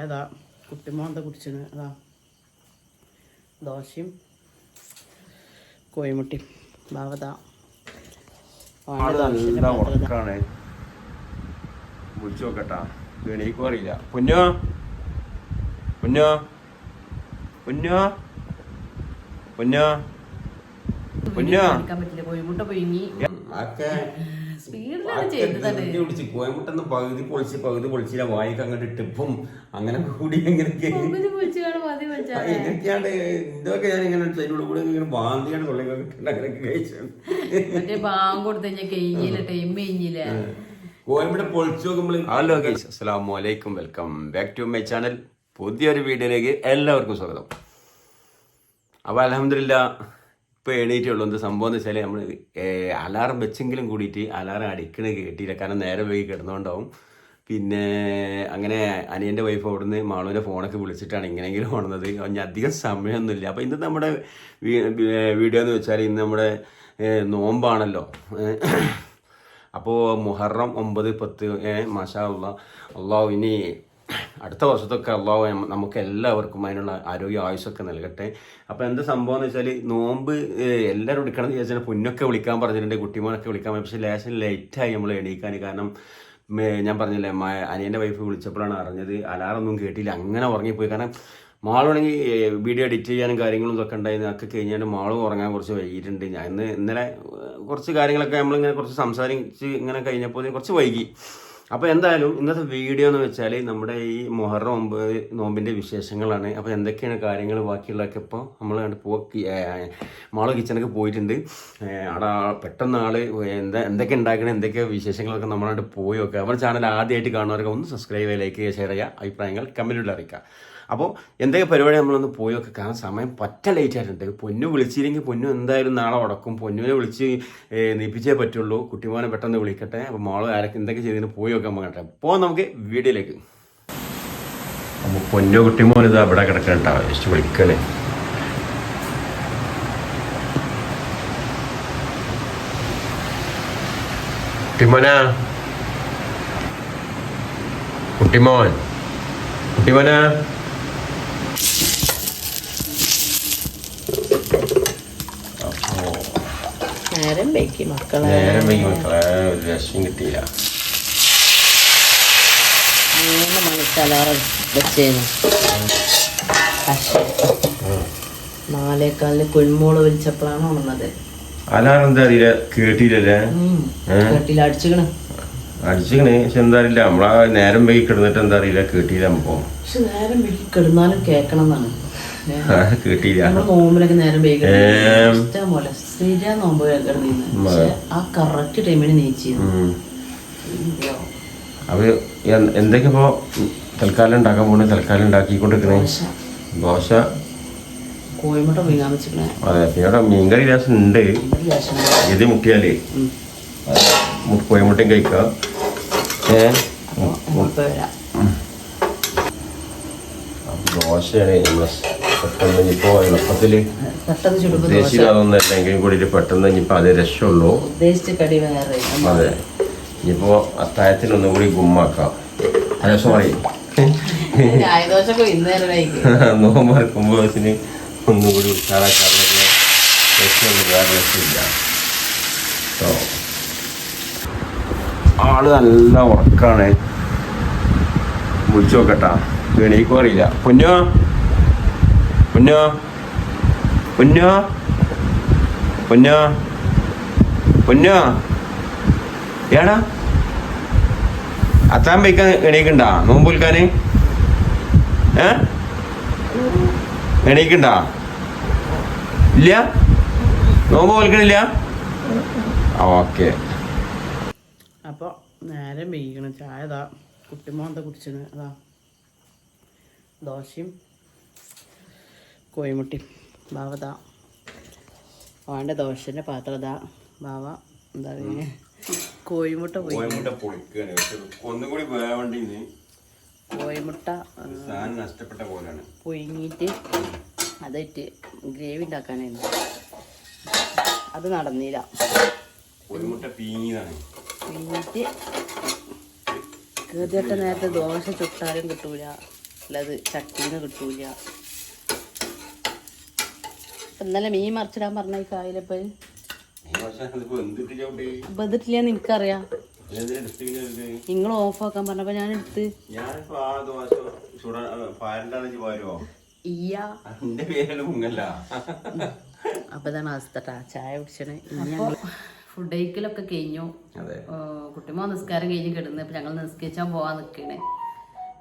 ഇതാ കുട്ടിമോന്ത കുടിച്ചിന് അതാ ദോശയും കോഴിമുട്ടിയും ഭാവത നല്ല ഉറക്കാണ്. വിളിച്ചു നോക്കട്ടാ, എണീക്കും അറിയില്ല. പൊന്നോ പൊന്നോ പൊന്നോ പൊന്നോ പൊന്നോ കോഴിമുട്ട പുഴുങ്ങി കോയമുട്ടന്ന് പകുതി പൊളിച്ചില്ല വായിക്ക് അങ്ങോട്ട് ഇട്ടിപ്പം അങ്ങനെ കൂടി എങ്ങനെയൊക്കെയാണ് ഇതൊക്കെ ഞാൻ ഇങ്ങനെ അതിനോട് കൂടെ ഇങ്ങനെ ബാന്തിയാണ് തൊള്ളിക്കാൻ കിട്ടുന്നത്. അങ്ങനെയൊക്കെ കഴിച്ചത് കോയമ്പുട്ട പൊളിച്ചു നോക്കുമ്പോൾ. ഹലോ ഗൈസ്, അസ്സലാമു അലൈക്കും, welcome back to my channel. പുതിയൊരു വീഡിയോയിലേക്ക് എല്ലാവർക്കും സ്വാഗതം. അപ്പോൾ അൽഹംദുലില്ലാ ഇപ്പോൾ എണീറ്റുള്ളൂ. എന്ത് സംഭവം എന്ന് വെച്ചാൽ നമ്മൾ അലാറം വെച്ചെങ്കിലും കൂടിയിട്ട് അലാറം അടിക്കണ കേട്ടില്ല, കാരണം നേരെ വൈകി കിടന്നുകൊണ്ടാവും. പിന്നെ അങ്ങനെ അനിയൻ്റെ വൈഫ് അവിടുന്ന് മാളുവിൻ്റെ ഫോണൊക്കെ വിളിച്ചിട്ടാണ് ഇങ്ങനെയെങ്കിലും ഓടുന്നത്. ഞാൻ അധികം സമയമൊന്നുമില്ല. അപ്പോൾ ഇന്ന് നമ്മുടെ വീഡിയോ എന്ന് വെച്ചാൽ ഇന്ന് നമ്മുടെ നോമ്പാണല്ലോ. അപ്പോൾ മുഹറം 9, 10 മാഷാ അള്ളാഹു ഇനി അടുത്ത വർഷത്തൊക്കെ അള്ളാഹു നമുക്ക് എല്ലാവർക്കും അതിനുള്ള ആരോഗ്യ ആയുസ്സൊക്കെ നൽകട്ടെ. അപ്പോൾ എന്താ സംഭവം എന്ന് വെച്ചാൽ നോമ്പ് എല്ലാവരും എടുക്കണം എന്ന് വിചാരിച്ചാൽ പൊന്നൊക്കെ വിളിക്കാൻ പറഞ്ഞിട്ടുണ്ട്, കുട്ടിമോനൊക്കെ വിളിക്കാൻ പറഞ്ഞു. പക്ഷേ ലേശം ലേറ്റായി നമ്മൾ എണീക്കാൻ. കാരണം ഞാൻ പറഞ്ഞില്ലേ, അനിയൻ്റെ വൈഫ് വിളിച്ചപ്പോഴാണ് അറിഞ്ഞത്. അലാറൊന്നും കേട്ടില്ല, അങ്ങനെ ഉറങ്ങിപ്പോയി. കാരണം മാളുവാണെങ്കിൽ വീഡിയോ എഡിറ്റ് ചെയ്യാനും കാര്യങ്ങളും ഇതൊക്കെ ഉണ്ടായിരുന്നു. അതൊക്കെ കഴിഞ്ഞാൽ മാളും ഉറങ്ങാൻ കുറച്ച് വൈകിട്ടുണ്ട്. ഞാൻ ഇന്നലെ കുറച്ച് കാര്യങ്ങളൊക്കെ നമ്മളിങ്ങനെ കുറച്ച് സംസാരിച്ച് ഇങ്ങനെ കഴിഞ്ഞപ്പോൾ കുറച്ച് വൈകി. അപ്പോൾ എന്തായാലും ഇന്നത്തെ വീഡിയോ എന്ന് വെച്ചാൽ നമ്മുടെ ഈ മുഹറം 9 നോമ്പിൻ്റെ വിശേഷങ്ങളാണ്. അപ്പോൾ എന്തൊക്കെയാണ് കാര്യങ്ങൾ ബാക്കിയുള്ളതൊക്കെ ഇപ്പോൾ നമ്മൾ മാള് കിച്ചണൊക്കെ പോയിട്ടുണ്ട്. അവിടെ പെട്ടെന്ന് ആൾ എന്തൊക്കെ ഉണ്ടാക്കണം, എന്തൊക്കെ വിശേഷങ്ങളൊക്കെ നമ്മളായിട്ട് പോയി നോക്കുക. നമ്മുടെ ചാനൽ ആദ്യമായിട്ട് കാണുന്നവരൊക്കെ ഒന്ന് സബ്സ്ക്രൈബ് ചെയ്യുക, ലൈക്ക് ചെയ്യുക, ഷെയർ ചെയ്യുക, അഭിപ്രായങ്ങൾ കമൻറ്റിലൂടെ അറിയിക്കുക. അപ്പോൾ എന്തൊക്കെ പരിപാടി നമ്മളൊന്ന് പോയി നോക്കുക. കാരണം സമയം പറ്റ ലേറ്റ് ആയിട്ടുണ്ട്. പൊന്നു വിളിച്ചില്ലെങ്കിൽ പൊന്നു എന്തായാലും നാളെ ഉടക്കും. പൊന്നുവിനെ വിളിച്ച് നീപ്പിച്ചേ പറ്റുള്ളൂ. കുട്ടിമോനെ പെട്ടെന്ന് വിളിക്കട്ടെ. അപ്പോൾ മോള് ആരൊക്കെ എന്തൊക്കെ ചെയ്തതിന് പോയി നോക്കാൻ പോകട്ടെ. അപ്പോൾ നമുക്ക് വീഡിയോയിലേക്ക്. അപ്പോൾ പൊന്നു കുട്ടിമോൻ ഇത് അവിടെ കിടക്കണ്ടാ, ജസ്റ്റ് വിളിക്കണേ. കുട്ടിമോനാ, കുട്ടിമോൻ, കുട്ടിമോനാ. നേരം വൈകി മക്കളെ, ഒരു രസം കിട്ടിയില്ല. 3 മണിക്ക് അലാറം വെച്ചേന്നു. പക്ഷേ 4:15 കുഞ്ഞുമോള് വിളിച്ചപ്പോഴാണ് ഉണർന്നത്. അലാറം എന്താ അറിയില്ല, കേട്ടില്ലല്ലേ? കേട്ടില്ല, അടിച്ചിക്കണ്. പക്ഷെ എന്താ അറിയില്ല, നമ്മളാ നേരം വൈകി കിടന്നിട്ട് എന്താ അറിയില്ല, കേട്ടില്ല. നമുക്ക് പക്ഷെ നേരം വൈകി കിടന്നാലും കേക്കണം എന്നാണ്. കേട്ടില്ല. നോമ്പിലൊക്കെ നേരം വൈകി ഇഷ്ടം പോലെ സ്ഥിര നോമ്പ് കിടന്നിരുന്നു. പക്ഷെ ആ കറക്റ്റ് ടൈമിന് നീച്ചിരുന്നു. അവര് എന്തൊക്കെ ഇപ്പോ തൽക്കാലം ഉണ്ടാക്കാൻ പോണേ? തൽക്കാലം ഉണ്ടാക്കിക്കൊണ്ടിരിക്കണേ ദോശ, കോഴിമുട്ട പുഴുങ്ങാൻ വെച്ചിരിക്കണേ. അതെ, പിന്നെ മീൻകറി രസം ഉണ്ട്. ഇത് മുട്ടിയാലേ കോഴിമുട്ടയും കഴിക്കാം. ദോശയാണ് പെട്ടെന്ന് ഇപ്പോ എളുപ്പത്തിൽ ഉദ്ദേശിച്ചിട്ട് അതൊന്നും അല്ലെങ്കിലും കൂടി പെട്ടെന്ന് ഇനിയിപ്പോൾ അതേ രക്ഷമുള്ളൂ. അതെ, ഇനിയിപ്പോ അത്താഴത്തിനൊന്നും കൂടി ഗുമ്മാക്കാം. അതെ, സോറി, നോമ്പറക്കുമ്പോഴത്തിന് ഒന്നും കൂടി ഉഷാറാക്കാറുള്ള രക്ഷമൊന്നും വേറെ രക്ഷമില്ല. ആള് നല്ല ഉറക്കാണ്. വിളിച്ചു നോക്കട്ടാ, എണീക്കും അറിയില്ല. പൊന്നോ പൊന്നോ പൊന്നോ പൊന്നോ പൊന്നോ, ഏടാ അത്താൻ വയ്ക്കാൻ എണീക്കണ്ടാ? നോമ്പ് വിൽക്കാന് എണീക്കണ്ടാ? ഇല്ല, നോമ്പ് വിൽക്കണില്ല. ഓക്കെ. അപ്പോൾ നേരം വൈകണം. ചായ ഇതാ കുട്ടിമോന്ത കുടിച്ചിന്. അതാ ദോശയും കോഴിമുട്ടിയും. ബാവതാ അവൻ്റെ ദോശൻ്റെ പാത്രം ഇതാ. ബാവ എന്താ പറയുക, കോഴിമുട്ട നഷ്ടപ്പെട്ട പോലാണ് പുഴുങ്ങിയിട്ട് അതിട്ട് ഗ്രേവി ഉണ്ടാക്കാനായിരുന്നു. അത് നടന്നില്ല. പിന്നിട്ട് കേട്ടിട്ട് നേരത്തെ ദോശ ചുട്ടാലും കിട്ടൂല. അല്ലത് ചട്ടീന്ന് കിട്ടൂല. ഇന്നലെ മീൻ മറിച്ചിടാൻ പറഞ്ഞ കായലപ്പ ബന്ധിട്ടില്ലാന്ന് എനിക്കറിയാം. നിങ്ങൾ ഓഫാക്കാൻ പറഞ്ഞപ്പോ ഞാൻ എടുത്ത് അപ്പൊ ഇതാണ് അവസ്ഥ. ചായ കുടിച്ചണ്. ഞങ്ങൾ ഫുഡ് കഴിക്കലൊക്കെ കഴിഞ്ഞു. കുട്ടിമോ നിസ്കാരം കഴിഞ്ഞ് കിടന്ന്. അപ്പൊ ഞങ്ങൾ നിസ്കരിച്ചാൻ പോവാൻ നിക്കണേ.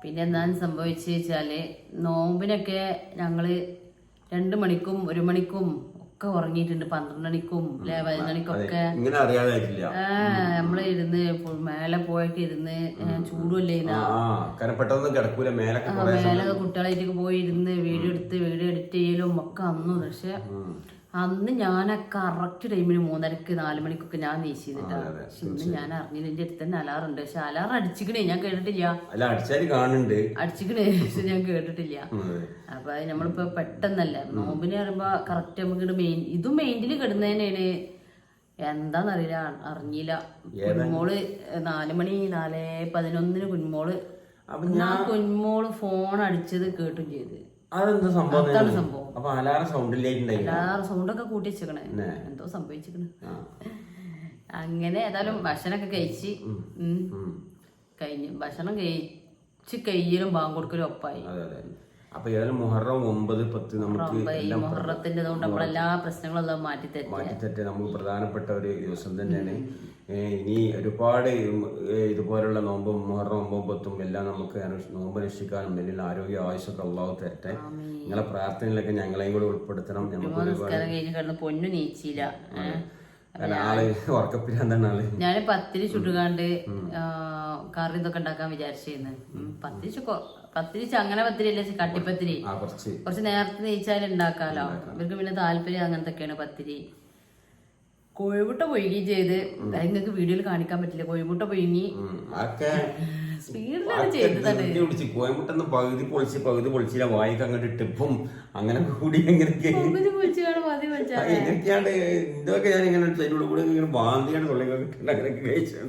പിന്നെ എന്താണ് സംഭവിച്ചു വെച്ചാല് നോമ്പിനൊക്കെ ഞങ്ങള് 2 മണിക്കും 1 മണിക്കും ഒക്കെ ഉറങ്ങിയിട്ടുണ്ട്. 12 മണിക്കും 11 മണിക്കൊക്കെ നമ്മള് ഇരുന്ന് മേലെ പോയിട്ട് ഇരുന്ന് ചൂടുമല്ലേ മേലൊക്കെ കുട്ടികളായിട്ട് പോയി ഇരുന്ന് വീഡിയോ എഡിറ്റ് ചെയ്യലും ഒക്കെ അന്നു. പക്ഷെ അന്ന് ഞാൻ കറക്റ്റ് ടൈമിന് 3:30 4 മണിക്കൊക്കെ ഞാൻ നീച്ചിരുന്നിട്ടാ. പക്ഷെ ഇന്ന് ഞാൻ അറിഞ്ഞില്ല. എന്റെ അടുത്ത് തന്നെ അലാറുണ്ട്. പക്ഷെ അലാറം അടിച്ചിക്കണേ ഞാൻ കേട്ടിട്ടില്ല. അടിച്ചിക്കണേ പക്ഷെ ഞാൻ കേട്ടിട്ടില്ല. അപ്പൊ അത് നമ്മളിപ്പോ പെട്ടെന്നല്ല നോമ്പിന് പറയുമ്പോ കറക്റ്റ് നമുക്ക് ഇതും മെയിൻറ്റില് കിടന്നതന്നെയാണ്. എന്താന്നറിയില്ല, അറിഞ്ഞില്ല. കുഞ്ഞുമോള് 4 മണി 4:11 കുഞ്ഞുമോള് കുഞ്ഞുമോള് ഫോൺ അടിച്ചത് കേട്ടും ചെയ്ത്. അതെന്താ സംഭവം? അപ്പൊ അലാറം സൗണ്ടൊക്കെ കൂട്ടി വെച്ചേക്കണേ. എന്തോ സംഭവിച്ചിക്കണ്. അങ്ങനെ ഏതായാലും ഭക്ഷണമൊക്കെ കഴിച്ച് കഴിഞ്ഞു. ഭക്ഷണം കഴിച്ച് കയ്യിലും ബാങ്ക് കൊടുക്കലും ഒപ്പായി. അപ്പൊ ഏതായാലും മുഹറം 9, 10 നമുക്ക് മുഹറത്തിന്റെ കൊണ്ട് നമ്മളെല്ലാ പ്രശ്നങ്ങളും മാറ്റിത്തെറ്റി നമുക്ക് പ്രധാനപ്പെട്ട ഒരു ദിവസം തന്നെയാണ്. ഇനി ഒരുപാട് ഇതുപോലുള്ള നോമ്പും മുഹറം 9, 10 എല്ലാം നമുക്ക് നോമ്പ് രക്ഷിക്കാനും വലിയ ആരോഗ്യ ആയുസ്സൊക്കെ അള്ളാഹു തരട്ടെ. നിങ്ങളെ പ്രാർത്ഥനയിലൊക്കെ ഞങ്ങളെയും കൂടെ ഉൾപ്പെടുത്തണം. നമുക്ക് പൊന്നു നീച്ചില്ല. ആള് ഉറക്കപ്പിരാന്താണ് ആള്. ഞാന് പത്തിരി ചുട്ടുകാണ്ട് കറി ഇതൊക്കെ ഉണ്ടാക്കാൻ വിചാരിച്ചിരുന്നു. പത്തിരി അങ്ങനെ പത്തിരി അല്ലേ, കട്ടിപ്പത്തിരി കുറച്ച് നേരത്തെ നെയ്ച്ചാൽ ഉണ്ടാക്കാലോ. ഇവർക്ക് പിന്നെ താല്പര്യം അങ്ങനത്തൊക്കെയാണ് പത്തിരി. കോഴിമുട്ട പൊഴുകി ചെയ്ത് നിങ്ങൾക്ക് വീഡിയോയിൽ കാണിക്കാൻ പറ്റില്ല. കോഴിമുട്ട പൊഴുങ്ങി സ്പീഡിലാണ് ചെയ്തതാണ്. കോഴിമുട്ടന്ന് പകുതി പൊളിച്ചില്ല വായിക്ക് അങ്ങോട്ട് ഇട്ടിപ്പും അങ്ങനെ കൂടി എങ്ങനെയൊക്കെയാണ് ഇതൊക്കെ ഞാൻ ഇങ്ങനെ അതിനുള്ള കൂടെ ഇങ്ങനെ ബാന്തിയാണ് തൊള്ളിക്കൊക്കെ അങ്ങനെയൊക്കെ കഴിച്ചത്.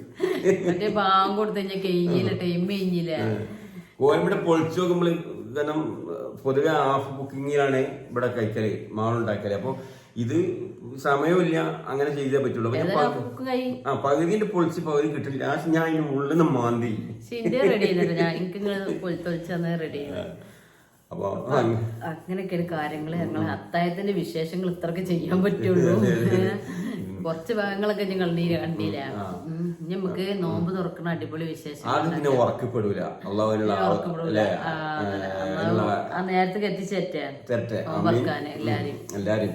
മറ്റേ ബാങ്ക് കൊടുത്തു കഴിഞ്ഞാൽ കഴിഞ്ഞില്ല, ടൈം കഴിഞ്ഞില്ല. കോഴിമുട്ട പൊളിച്ചു നോക്കുമ്പോൾ കാരണം പൊതുവെ ഹാഫ് കുക്കിങ്ങിലാണ് ഇവിടെ കഴിക്കല്, മാളുണ്ടാക്കല്. അപ്പൊ ഇത് സമയമില്ല, അങ്ങനെ ചെയ്തേ പറ്റുള്ളൂ. പകുതിന്റെ പൊളിച്ച് പകുതി കിട്ടില്ല. ലാസ്റ്റ് ഞാൻ അതിന്റെ ഉള്ളിൽ നിന്ന് മാന്തി അപ്പൊ അങ്ങനെയൊക്കെയാണ് കാര്യങ്ങള്. ഞങ്ങള് അത്തായത്തിന്റെ വിശേഷങ്ങൾ ഇത്രയൊക്കെ ചെയ്യാൻ പറ്റുള്ളൂ. കുറച്ച് ഭാഗങ്ങളൊക്കെ ഞാൻ കണ്ടില്ല. നമുക്ക് നോമ്പ് തുറക്കുന്ന അടിപൊളി വിശേഷം നേരത്തെ എത്തിച്ചേറ്റേ എല്ലാരും.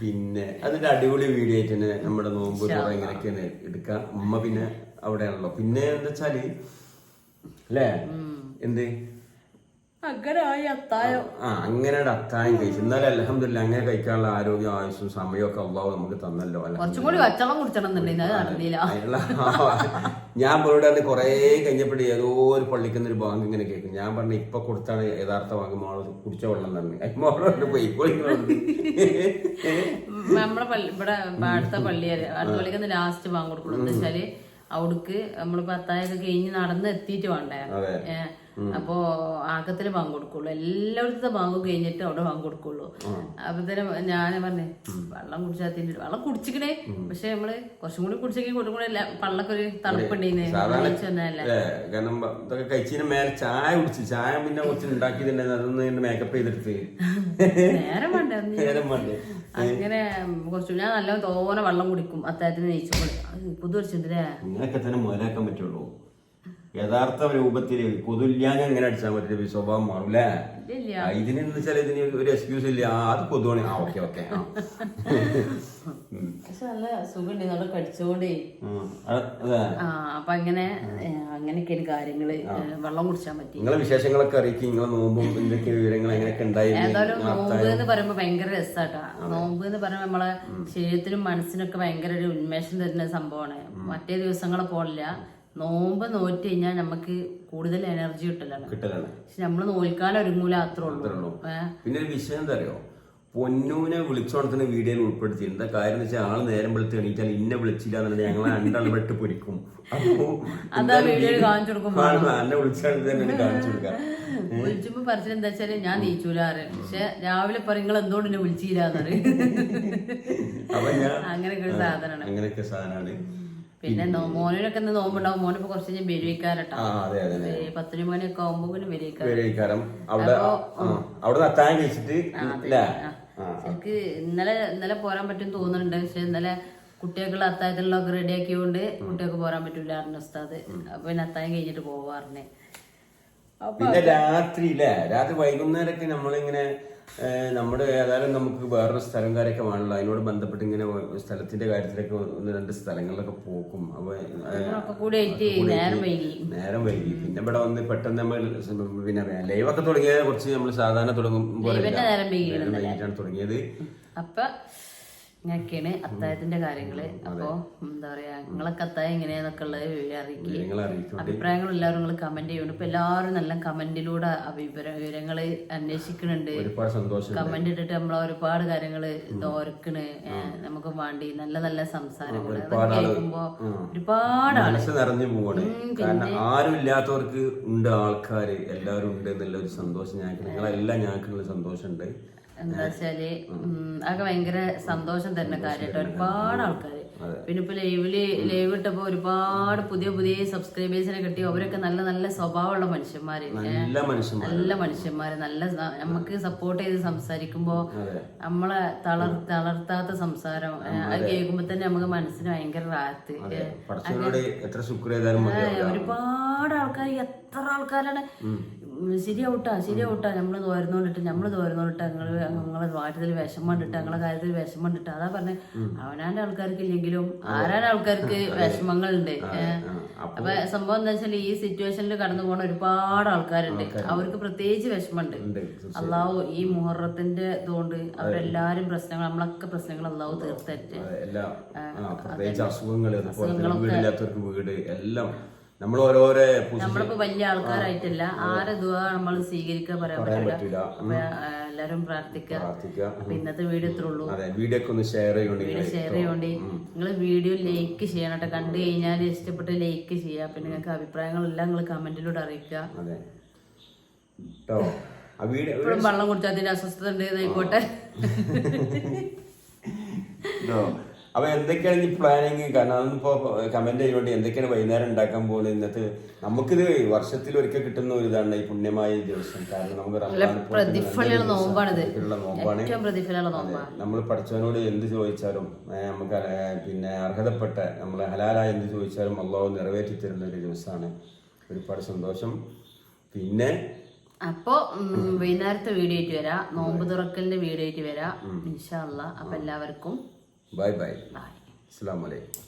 പിന്നെ അതിന്റെ അടിപൊളി വീഡിയോ ആയിട്ട് തന്നെ നമ്മുടെ നോമ്പ് ഇങ്ങനെയൊക്കെയാണ് എടുക്കാം. ഉമ്മ പിന്നെ അവിടെയാണല്ലോ. പിന്നെ എന്താ വെച്ചാല് അല്ലേ എന്ത് അങ്ങനെ അത്തായം കഴിച്ചു. എന്നാലും അൽഹംദുലില്ലാ അങ്ങനെ കഴിക്കാനുള്ള ആരോഗ്യം ആയുസ്സും സമയമൊക്കെ അള്ളാഹു നമുക്ക് തന്നല്ലോ. ഞാൻ ഇവിടെ കുറെ കഴിഞ്ഞപ്പോഴേ ഏതോ ഒരു പള്ളിക്കുന്ന ഒരു ബാങ്ക് ഇങ്ങനെ കേൾക്കും. ഞാൻ പറഞ്ഞു ഇപ്പൊ കൊടുത്താണ് യഥാർത്ഥ ബാങ്ക് മോള് കുടിച്ച വെള്ളം തന്നെ മോളോട് പോയി നമ്മളെ ഇവിടെ അടുത്ത പള്ളിക്ക് ലാസ്റ്റ് ബാങ്ക് കൊടുക്കണം. എന്താ വെച്ചാല് അവിടക്ക് നമ്മള് പത്തായൊക്കെ കഴിഞ്ഞ് നടന്ന് എത്തിയിട്ട് വേണ്ടേ. അപ്പോ ആക്കത്തിന് ബാങ്ക് കൊടുക്കുള്ളൂ. എല്ലായിടത്തെ ബാങ്ക് കഴിഞ്ഞിട്ട് അവിടെ ബാങ്ക് കൊടുക്കുള്ളൂ. അപ്പൊ തന്നെ ഞാൻ പറഞ്ഞേ വെള്ളം കുടിച്ചാൽ വെള്ളം കുടിച്ചിക്കണേ. പക്ഷെ നമ്മള് കുറച്ചും കൂടി കുടിച്ചെങ്കിൽ കൊടുക്കണേ പള്ളൊക്കെ ഒരു തണുപ്പുണ്ടീന്ന് കാരണം ഇതൊക്കെ കഴിച്ചതിന് മേലെ ചായ കുടിച്ചു. ചായ പിന്നെ കുറച്ച് ഉണ്ടാക്കിയിട്ടുണ്ടായിരുന്നു. അതൊന്ന് മേക്കപ്പ് ചെയ്തെടുത്ത് നേരം വേണ്ടേ. അങ്ങനെ കുറച്ചു ഞാൻ നല്ല തോനെ വെള്ളം കുടിക്കും അത്താഴത്തിന് നെയ്ച്ചപ്പോൾ. പുതുവടിച്ചിട്ടുണ്ടല്ലേ ഇങ്ങനെയൊക്കെ തന്നെ മുതലാക്കാൻ പറ്റുള്ളൂ. യഥാർത്ഥ രൂപത്തില് കൊതുല്ലാതെ എങ്ങനെ അടിച്ചാൽ പറ്റില്ല, സ്വഭാവം മാറൂലേ. ഇതിനെന്ന് വെച്ചാൽ ഇതിന് ഒരു എക്സ്ക്യൂസ് ഇല്ല. അത് കൊതുവാണ്. ഓക്കെ നല്ല സുഖമുണ്ട് നമ്മള് കടിച്ചോണ്ടേ. അപ്പൊ അങ്ങനെയൊക്കെയാണ് കാര്യങ്ങള്. വെള്ളം കുടിച്ചാൽ പറ്റി. നിങ്ങളെ വിശേഷങ്ങളൊക്കെ അറിയിക്കും. നിങ്ങളെ നോമ്പും എന്തൊക്കെ വിവരങ്ങൾ എങ്ങനെയൊക്കെ ഉണ്ടായി. ഏതായാലും നോമ്പ് എന്ന് പറയുമ്പോ ഭയങ്കര രസാട്ടാ. നോമ്പ് എന്ന് പറയുമ്പോ നമ്മളെ ശരീരത്തിനും മനസ്സിനൊക്കെ ഭയങ്കര ഒരു ഉന്മേഷം തരുന്ന സംഭവമാണ്. മറ്റേ ദിവസങ്ങളെ പോലില്ല. നോമ്പ് നോറ്റ് കഴിഞ്ഞാൽ നമുക്ക് കൂടുതൽ എനർജി കിട്ടലാണ്. പക്ഷെ നമ്മള് നോൽക്കാൻ ഒരുങ്ങൂല, അത്രേ ഉള്ളൂ. പിന്നെ ഒരു വിഷയം എന്താ അറിയോ, പൊന്നൂനെ വിളിച്ചോണത്തിന് വീഡിയോയിൽ ഉൾപ്പെടുത്തി. എന്താ കാര്യം എന്ന് വെച്ചാൽ ആള് നേരം വെളുത്ത് എണീറ്റാൽ ഇന്നെ വിളിച്ചില്ല എന്നുണ്ടെങ്കിൽ ഞങ്ങൾ രണ്ടാൾ വെട്ട് പൊരിക്കും. അപ്പൊ എന്നെ വിളിച്ചാൽ തന്നെ കാണിച്ചു കൊടുക്കാം. വിളിച്ചുമ്പോ പറച്ചിൽ എന്താ വെച്ചാല് ഞാൻ നീച്ചൂലാറ്, പക്ഷെ രാവിലെ പറയും നിങ്ങൾ എന്തുകൊണ്ട് എന്നെ വിളിച്ചില്ലാന്നറി. അപ്പൊ ഞാൻ അങ്ങനെയൊക്കെ ഒരു സാധനമാണ്. അങ്ങനെയൊക്കെ സാധനമാണ്. പിന്നെ മോനൊക്കെ നോമ്പുണ്ടാവും. മോനിപ്പോ കുറച്ച് കഴിഞ്ഞ് ബെരുവിക്കാരട്ടോ, 10 മണിയൊക്കെ ആവുമ്പോ പിന്നെ ബെരുവിക്കാരം. അവിടെ അത്താഴം കഴിച്ചിട്ട് എനിക്ക് ഇന്നലെ പോരാൻ പറ്റും തോന്നുന്നുണ്ട്. പക്ഷെ ഇന്നലെ കുട്ടികൾക്കുള്ള അത്താഴത്തിലുള്ളതൊക്കെ റെഡിയാക്കിയോണ്ട് കുട്ടികൾക്ക് പോരാൻ പറ്റൂലായിരുന്നു ഉസ്താദ്. അപ്പൊ പിന്നെ അത്താഴം കഴിഞ്ഞിട്ട് പോവാറിനെ. പിന്നെ രാത്രി വൈകുന്നേരമൊക്കെ നമ്മളിങ്ങനെ നമ്മുടെ ഏതായാലും നമുക്ക് വേറൊരു സ്ഥലം കാര്യമൊക്കെ വേണമല്ലോ. അതിനോട് ബന്ധപ്പെട്ട് ഇങ്ങനെ സ്ഥലത്തിന്റെ കാര്യത്തിലൊക്കെ 1-2 സ്ഥലങ്ങളിലൊക്കെ പോക്കും. അപ്പൊ നേരം വൈകി. പിന്നെ ഇവിടെ വന്ന് പെട്ടെന്ന് നമ്മൾ പിന്നെ ലൈവൊക്കെ തുടങ്ങിയത് കുറച്ച് നമ്മൾ സാധാരണ തുടങ്ങുമ്പോൾ വൈകിട്ടാണ് തുടങ്ങിയത്. അപ്പൊ ഇങ്ങനെയൊക്കെയാണ് അത്താഴത്തിന്റെ കാര്യങ്ങള്. അപ്പൊ എന്താ പറയാ, നിങ്ങളൊക്കെ അത്താഴം എങ്ങനെയാന്നൊക്കെ ഉള്ളത് അറിയിക്കുക. അഭിപ്രായങ്ങൾ എല്ലാവരും നിങ്ങൾ കമന്റ് ചെയ്യുന്നുണ്ട്. ഇപ്പൊ എല്ലാവരും നല്ല കമന്റിലൂടെ വിവരങ്ങള് അന്വേഷിക്കുന്നുണ്ട്. കമന്റ് ഇട്ടിട്ട് നമ്മളെ ഒരുപാട് കാര്യങ്ങള് ഓർക്കണ്. നമുക്ക് വേണ്ടി നല്ല നല്ല സംസാരങ്ങള് കേൾക്കുമ്പോ ഒരുപാട് നിറഞ്ഞു പോവാണ്. കാരണം ആരും ഇല്ലാത്തവർക്ക് ഉണ്ട് ആൾക്കാര്, എല്ലാവരും ഉണ്ട് എന്നുള്ള ഒരു സന്തോഷം ഞങ്ങൾക്ക്, നിങ്ങളെല്ലാം ഞങ്ങൾക്കുള്ള സന്തോഷമുണ്ട്. എന്താ വെച്ചാല് അതൊക്കെ ഭയങ്കര സന്തോഷം തരുന്ന കാര്യമായിട്ട് ഒരുപാട് ആൾക്കാര്. പിന്നെ ഇപ്പൊ ലൈവ് ഇട്ടപ്പോ ഒരുപാട് പുതിയ സബ്സ്ക്രൈബേഴ്സിനെ കിട്ടി. അവരൊക്കെ നല്ല നല്ല സ്വഭാവമുള്ള മനുഷ്യന്മാര്, നല്ല മനുഷ്യന്മാര്, നല്ല നമുക്ക് സപ്പോർട്ട് ചെയ്ത് സംസാരിക്കുമ്പോ നമ്മളെ തളർത്താത്ത സംസാരം അത് കേൾക്കുമ്പോ തന്നെ നമുക്ക് മനസ്സിന് ഭയങ്കര റാഹത്ത്. ഒരുപാട് ആൾക്കാർ, എത്ര ആൾക്കാരാണ് ശരിയാവട്ടാ നമ്മള് തോരുന്നോണ്ടിട്ട് ഞങ്ങളെ വാട്ടത്തിൽ വിഷമം കണ്ടിട്ട് ഞങ്ങളെ കാര്യത്തിൽ വിഷമം കണ്ടിട്ട്. അതാ പറഞ്ഞ അവനാന്റെ ആൾക്കാർക്ക് ഇല്ലെങ്കിലും ആരാന്റെ ആൾക്കാർക്ക് വിഷമങ്ങളുണ്ട്. അപ്പൊ സംഭവം എന്താ വെച്ചാൽ ഈ സിറ്റുവേഷനിൽ കടന്നു പോണ ഒരുപാട് ആൾക്കാരുണ്ട്. അവർക്ക് പ്രത്യേകിച്ച് വിഷമമുണ്ട്. അള്ളാഹു ഈ മുഹറത്തിന്റെ ഇതുകൊണ്ട് അവരെല്ലാരും പ്രശ്നങ്ങൾ, നമ്മളൊക്കെ പ്രശ്നങ്ങൾ അള്ളാഹു തീർത്തറ്റ്. നമ്മൾ ഓരോരോ നമ്മളിപ്പോ വലിയ ആൾക്കാരായിട്ടില്ല, ആരെ ദുആ നമ്മൾ സ്വീകരിക്കാൻ പറയാൻ പറ്റില്ല. എല്ലാരും പ്രാർത്ഥിക്കുക. അപ്പൊ ഇന്നത്തെ വീഡിയോ ഇത്രേ ഉള്ളൂ. വീഡിയോ ഷെയർ ചെയ്യോണ്ടി നിങ്ങൾ വീഡിയോ ലൈക്ക് ചെയ്യണം കേട്ടോ. കണ്ടു കഴിഞ്ഞാൽ ഇഷ്ടപ്പെട്ട് ലൈക്ക് ചെയ്യുക. പിന്നെ നിങ്ങൾക്ക് അഭിപ്രായങ്ങളെല്ലാം നിങ്ങൾ കമന്റിലൂടെ അറിയിക്കുക. ഇപ്പോഴും വെള്ളം കുടിച്ചാൽ അതിന്റെ അസ്വസ്ഥത ഉണ്ട് ആയിക്കോട്ടെ. അപ്പൊ എന്തൊക്കെയാണ് ഈ പ്ലാനിങ്? കാരണം അതൊന്നിപ്പോ കമന്റ് ചെയ്യുന്നുണ്ട്. എന്തൊക്കെയാണ് വൈകുന്നേരം ഉണ്ടാക്കാൻ പോകുന്നത്? ഇന്നത്തെ നമുക്കിത് വർഷത്തിൽ ഒരിക്കൽ കിട്ടുന്ന ഒരു ഇതാണ് ഈ പുണ്യമായ ദിവസം. കാരണം നമുക്ക് നമ്മൾ പഠിച്ചവനോട് എന്ത് ചോദിച്ചാലും നമുക്ക് പിന്നെ അർഹതപ്പെട്ട നമ്മളെ ഹലാലായ എന്ത് ചോദിച്ചാലും അള്ളാഹു നിറവേറ്റി തരുന്ന ഒരു ദിവസമാണ്. ഒരുപാട് സന്തോഷം. പിന്നെ അപ്പൊ വൈകുന്നേരത്തെ വീഡിയോ ആയിട്ട് വരാം, നോമ്പ് തുറക്കലിന്റെ വീഡിയോ ആയിട്ട് വരാം ഇൻഷാ അല്ലാഹ്. അപ്പൊ എല്ലാവർക്കും ബൈ. അസ്സലാമു അലൈക്കും.